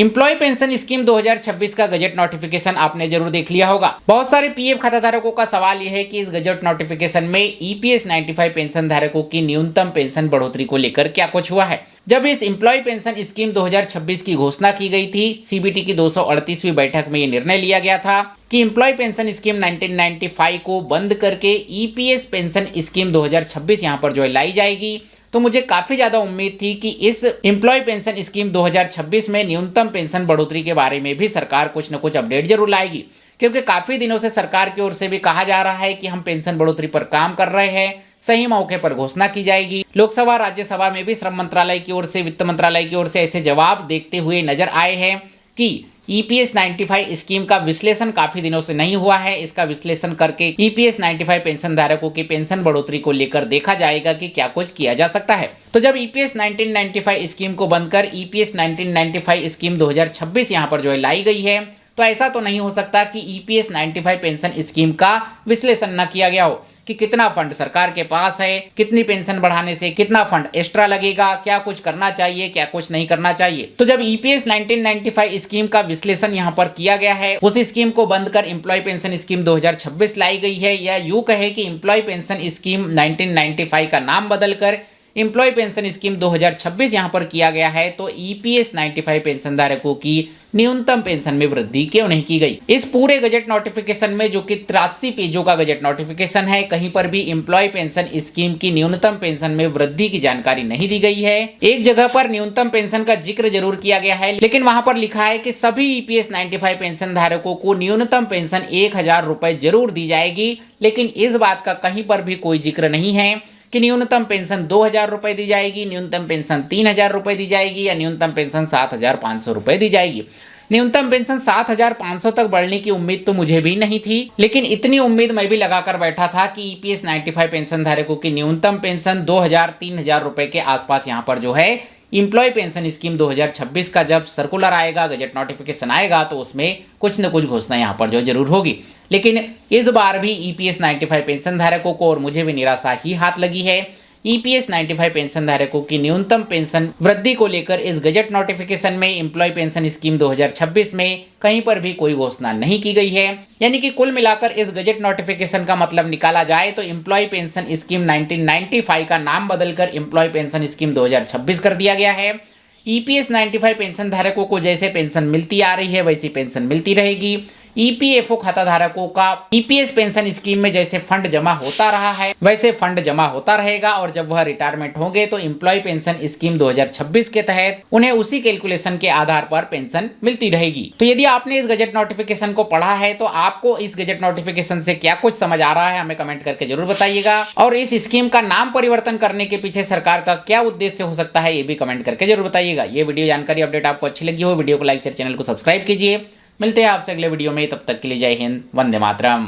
Employ pension scheme 2026 का gazette notification आपने जरूर देख लिया होगा। बहुत सारे पीएफ खाताधारकों का सवाल यह है कि इस गजट नोटिफिकेशन में ईपीएस 95 पेंशन धारकों की न्यूनतम पेंशन बढ़ोतरी को लेकर क्या कुछ हुआ है। जब इस एम्प्लॉय पेंशन स्कीम 2026 की घोषणा की गई थी, सीबीटी की 238वीं बैठक में यह निर्णय लिया गया था कि एम्प्लॉय पेंशन स्कीम 1995 को बंद करके ईपीएस पेंशन स्कीम 2026 यहां पर जो लाई जाएगी। तो मुझे काफी ज्यादा उम्मीद थी कि इस एम्प्लॉय पेंशन स्कीम 2026 में न्यूनतम पेंशन बढ़ोतरी के बारे में भी सरकार कुछ न कुछ अपडेट जरूर लाएगी, क्योंकि काफी दिनों से सरकार की ओर से भी कहा जा रहा है कि हम पेंशन बढ़ोतरी पर काम कर रहे हैं, सही मौके पर घोषणा की जाएगी। लोकसभा राज्यसभा में भी श्रम मंत्रालय की ओर से, वित्त मंत्रालय की ओर से ऐसे जवाब देखते हुए नजर आए हैं कि ईपीएस 95 स्कीम का विश्लेषण काफी दिनों से नहीं हुआ है। इसका विश्लेषण करके ईपीएस 95 पेंशन धारकों की पेंशन बढ़ोतरी को लेकर देखा जाएगा कि क्या कुछ किया जा सकता है। तो जब ईपीएस 1995 स्कीम को बंद कर ईपीएस 1995 स्कीम 2026 यहां पर जो लाई गई है, तो ऐसा तो नहीं हो सकता कि ईपीएस 95 पेंशन स्कीम का विश्लेषण न किया गया हो कि कितना फंड सरकार के पास है, कितनी पेंशन बढ़ाने से कितना फंड एक्स्ट्रा लगेगा, क्या कुछ करना चाहिए, क्या कुछ नहीं करना चाहिए। तो जब ईपीएस 1995 स्कीम का विश्लेषण यहां पर किया गया है, उस स्कीम को बंद कर एम्प्लॉय पेंशन स्कीम 2026 लाई गई है, या यूं कहे कि एम्प्लॉय पेंशन स्कीम 1995 का नाम बदलकर एम्प्लॉय पेंशन स्कीम 2026 यहां पर किया गया है, तो ईपीएस 95 पेंशन धारकों की न्यूनतम पेंशन में वृद्धि क्यों नहीं की गई। इस पूरे गजट नोटिफिकेशन में, जो कि 83 पेजों का गजट नोटिफिकेशन है, कहीं पर भी एम्प्लॉय पेंशन स्कीम की न्यूनतम पेंशन में वृद्धि की जानकारी नहीं दी गई है। एक जगह पर न्यूनतम पेंशन का जिक्र जरूर किया गया है, लेकिन वहां पर लिखा है कि सभी ईपीएस 95 पेंशन धारकों को न्यूनतम पेंशन 1000 रुपए जरूर दी जाएगी, लेकिन इस बात का कहीं पर भी कोई जिक्र नहीं है कि न्यूनतम पेंशन 2000 रुपए दी जाएगी, न्यूनतम पेंशन 3000 रुपए दी जाएगी, या न्यूनतम पेंशन 7500 रुपए दी जाएगी। न्यूनतम पेंशन 7500 तक बढ़ने की उम्मीद तो मुझे भी नहीं थी, लेकिन इतनी उम्मीद मैं भी लगाकर बैठा था कि ईपीएस 95 पेंशन धारकों की न्यूनतम पेंशन 2000-3000 रुपए के आसपास यहां पर जो है एम्प्लॉय पेंशन स्कीम 2026 का जब सर्कुलर आएगा, गजट नोटिफिकेशन आएगा, तो उसमें कुछ न कुछ घोषणा यहां पर जो जरूर होगी। लेकिन इस बार भी ईपीएस 95 पेंशन धारकों को और मुझे भी निराशा ही हाथ लगी है। ईपीएस 95 पेंशन धारकों की न्यूनतम पेंशन वृद्धि को लेकर इस गजट नोटिफिकेशन में एम्प्लॉय पेंशन स्कीम 2026 में कहीं पर भी कोई घोषणा नहीं की गई है। यानी कि कुल मिलाकर इस गजट नोटिफिकेशन का मतलब निकाला जाए तो एम्प्लॉय पेंशन स्कीम 1995 का नाम बदलकर एम्प्लॉय पेंशन स्कीम 2026 कर दिया गया है। ईपीएस 95 पेंशन धारकों को जैसे पेंशन मिलती आ रही है वैसी पेंशन मिलती रहेगी। ईपीएफओ खाता धारकों का ईपीएस पेंशन स्कीम में जैसे फंड जमा होता रहा है वैसे फंड जमा होता रहेगा, और जब वह रिटायरमेंट होंगे तो एम्प्लॉय पेंशन स्कीम 2026 के तहत उन्हें उसी कैलकुलेशन के आधार पर पेंशन मिलती रहेगी। तो यदि आपने इस गजट नोटिफिकेशन को पढ़ा है तो आपको इस गजट नोटिफिकेशन से क्या कुछ समझ आ रहा है, हमें कमेंट करके जरूर बताइएगा। और इस स्कीम का नाम परिवर्तन करने के पीछे सरकार का क्या उद्देश्य हो सकता है, ये भी कमेंट करके जरूर बताइएगा। ये वीडियो जानकारी अपडेट आपको अच्छी लगी हो, वीडियो को लाइक शेयर, चैनल को सब्सक्राइब कीजिए। मिलते हैं आपसे अगले वीडियो में, तब तक के लिए जय हिंद, वंदे मातरम।